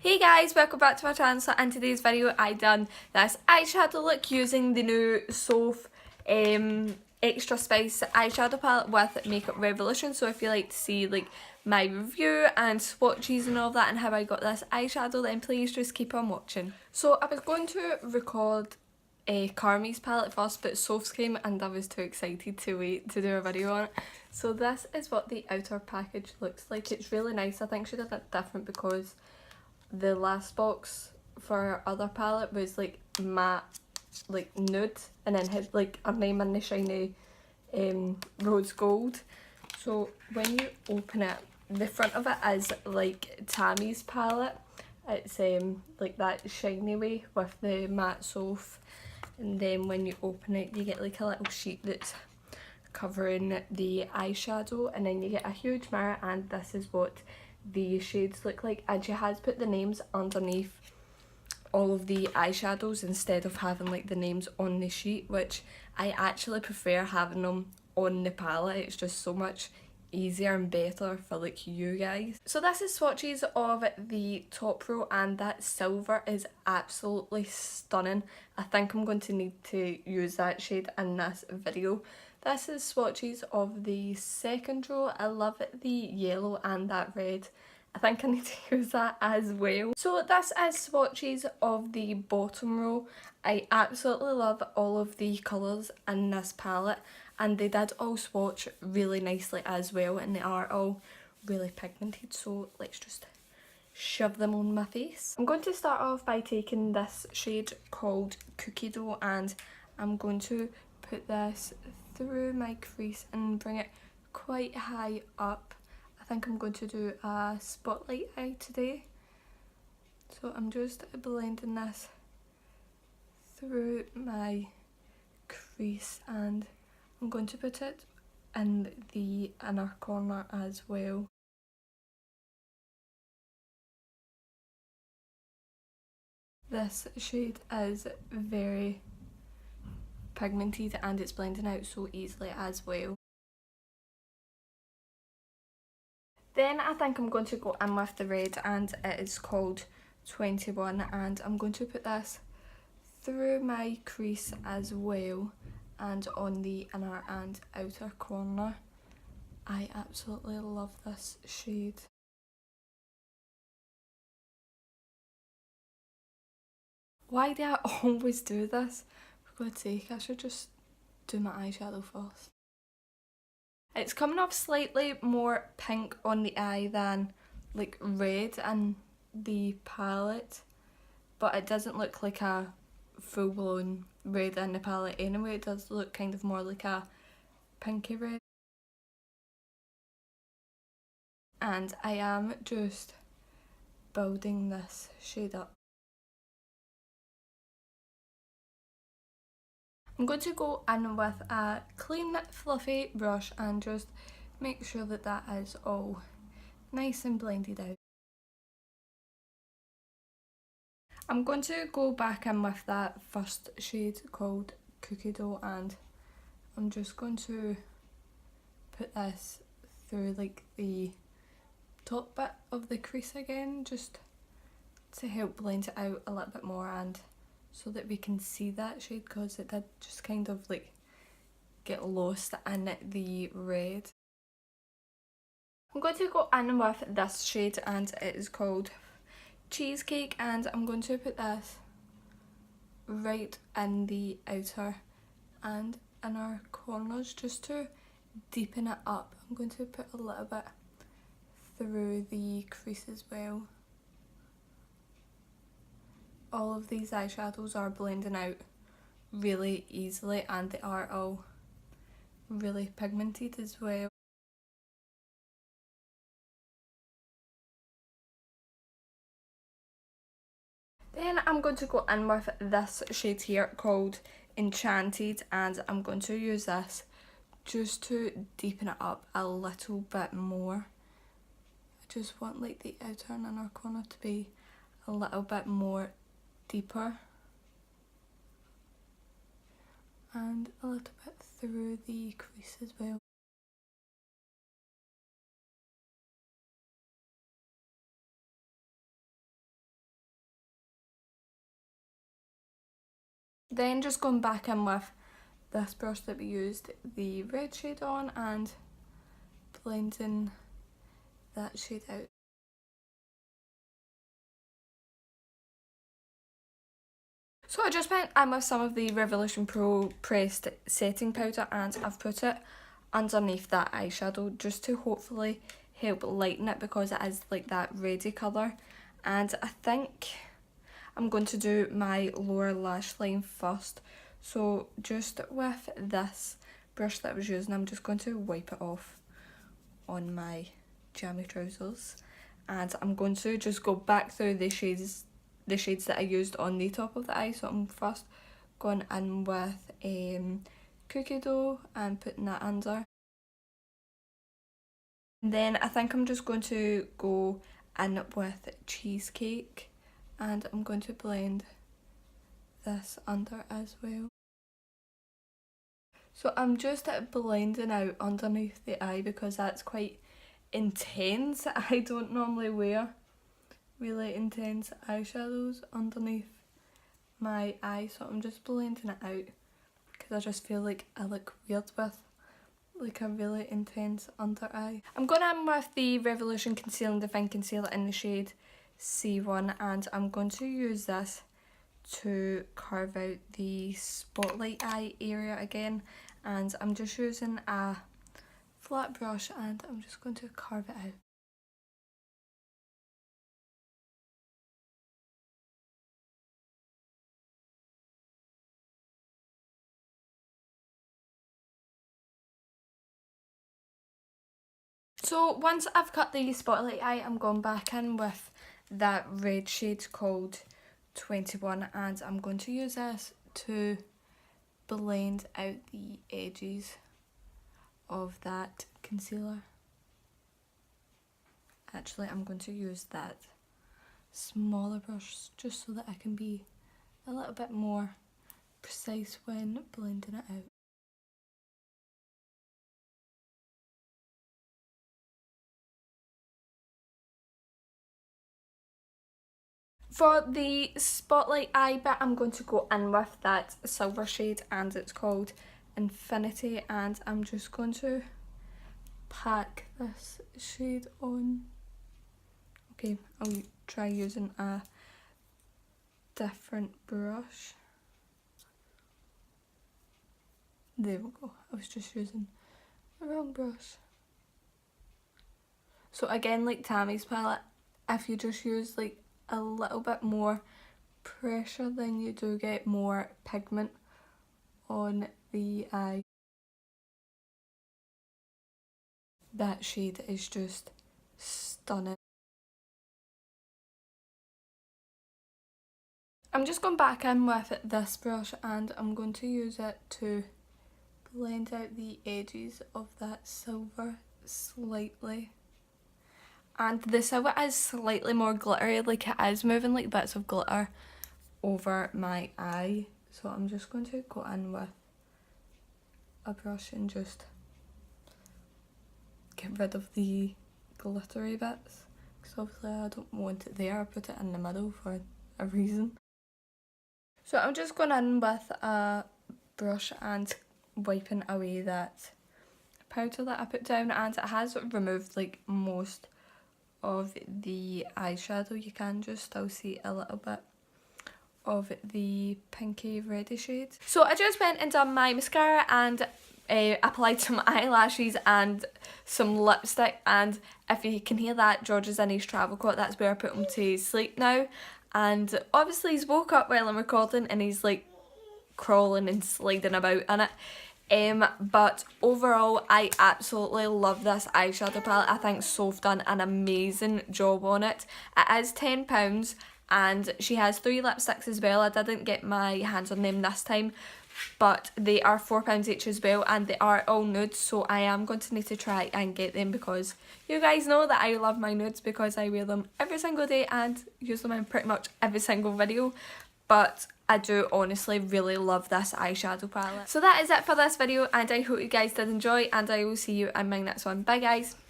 Hey guys, welcome back to my channel. So in today's video I done this eyeshadow look using the new Soph Extra Spice eyeshadow palette with Makeup Revolution. So if you like to see like my review and swatches and all that and how I got this eyeshadow, then please just keep on watching. So I was going to record Carmi's palette first, but Soph's came and I was too excited to wait to do a video on it. So this is what the outer package looks like. It's really nice. I think she did it different because the last box for her other palette was like matte, like nude, and then had like her name in the shiny rose gold. So when you open it, the front of it is like Tammy's palette. It's like that shiny way with the matte Soph, and then when you open it you get like a little sheet that's covering the eyeshadow, and then you get a huge mirror, and this is what the shades look like. And she has put the names underneath all of the eyeshadows instead of having like the names on the sheet, which I actually prefer having them on the palette. It's just so much easier and better for like you guys. So this is swatches of the top row, and that silver is absolutely stunning. I think I'm going to need to use that shade in this video. This is swatches of the second row. I love the yellow and that red. I think I need to use that as well. So this is swatches of the bottom row. I absolutely love all of the colours in this palette, and they did all swatch really nicely as well, and they are all really pigmented. So let's just shove them on my face. I'm going to start off by taking this shade called Cookie Dough, and I'm going to put this through my crease and bring it quite high up. I think I'm going to do a spotlight eye today. So I'm just blending this through my crease, and I'm going to put it in the inner corner as well. This shade is very pigmented and it's blending out so easily as well. Then I think I'm going to go in with the red, and it is called 21, and I'm going to put this through my crease as well and on the inner and outer corner. I absolutely love this shade. Why do I always do this? For God's sake, I should just do my eyeshadow first. It's coming off slightly more pink on the eye than like red in the palette, but it doesn't look like a full-blown red in the palette anyway. It does look kind of more like a pinky red. And I am just building this shade up. I'm going to go in with a clean fluffy brush and just make sure that that is all nice and blended out. I'm going to go back in with that first shade called Cookie Dough, and I'm just going to put this through like the top bit of the crease again, just to help blend it out a little bit more and so that we can see that shade, because it did just kind of like get lost in the red. I'm going to go in with this shade, and it is called Cheesecake, and I'm going to put this right in the outer and inner corners just to deepen it up. I'm going to put a little bit through the crease as well. All of these eyeshadows are blending out really easily, and they are all really pigmented as well. Then I'm going to go in with this shade here called Enchanted, and I'm going to use this just to deepen it up a little bit more. I just want like the outer and inner corner to be a little bit more deeper, and a little bit through the crease as well. Then just going back in with this brush that we used the red shade on and blending that shade out. So I just went in with some of the Revolution Pro pressed setting powder and I've put it underneath that eyeshadow just to hopefully help lighten it because it is like that reddy colour. And I think I'm going to do my lower lash line first. So just with this brush that I was using, I'm just going to wipe it off on my jammy trousers. And I'm going to just go back through the shades that I used on the top of the eye. So I'm first going in with cookie dough and putting that under. And then I think I'm just going to go in with cheesecake and I'm going to blend this under as well. So I'm just blending out underneath the eye because that's quite intense. I don't normally wear really intense eyeshadows underneath my eye, so I'm just blending it out because I just feel like I look weird with like a really intense under eye. I'm going in with the Revolution Concealing Define Concealer in the shade C1 and I'm going to use this to carve out the spotlight eye area again, and I'm just using a flat brush and I'm just going to carve it out. So once I've cut the spotlight eye, I'm going back in with that red shade called 21 and I'm going to use this to blend out the edges of that concealer. Actually, I'm going to use that smaller brush just so that I can be a little bit more precise when blending it out. For the spotlight eye bit, I'm going to go in with that silver shade and it's called Infinity, and I'm just going to pack this shade on. Okay, I'll try using a different brush. There we go, I was just using the wrong brush. So again, like Tammy's palette, if you just use like a little bit more pressure, then you do get more pigment on the eye. That shade is just stunning. I'm just going back in with this brush and I'm going to use it to blend out the edges of that silver slightly. And the silver is slightly more glittery, like it is moving like bits of glitter over my eye. So I'm just going to go in with a brush and just get rid of the glittery bits. Because obviously I don't want it there, I put it in the middle for a reason. So I'm just going in with a brush and wiping away that powder that I put down, and it has removed like most of the eyeshadow. You can just still see a little bit of the pinky reddy shade. So I just went and done my mascara and applied some eyelashes and some lipstick, and if you can hear that, George is in his travel coat. That's where I put him to sleep now, and obviously he's woke up while I'm recording and he's like crawling and sliding about in it. But overall I absolutely love this eyeshadow palette. I think Soph done an amazing job on it. It is £10 and she has 3 lipsticks as well. I didn't get my hands on them this time, but they are £4 each as well and they are all nudes, so I am going to need to try and get them because you guys know that I love my nudes because I wear them every single day and use them in pretty much every single video. But I do honestly really love this eyeshadow palette. So that is it for this video and I hope you guys did enjoy, and I will see you in my next one. Bye guys!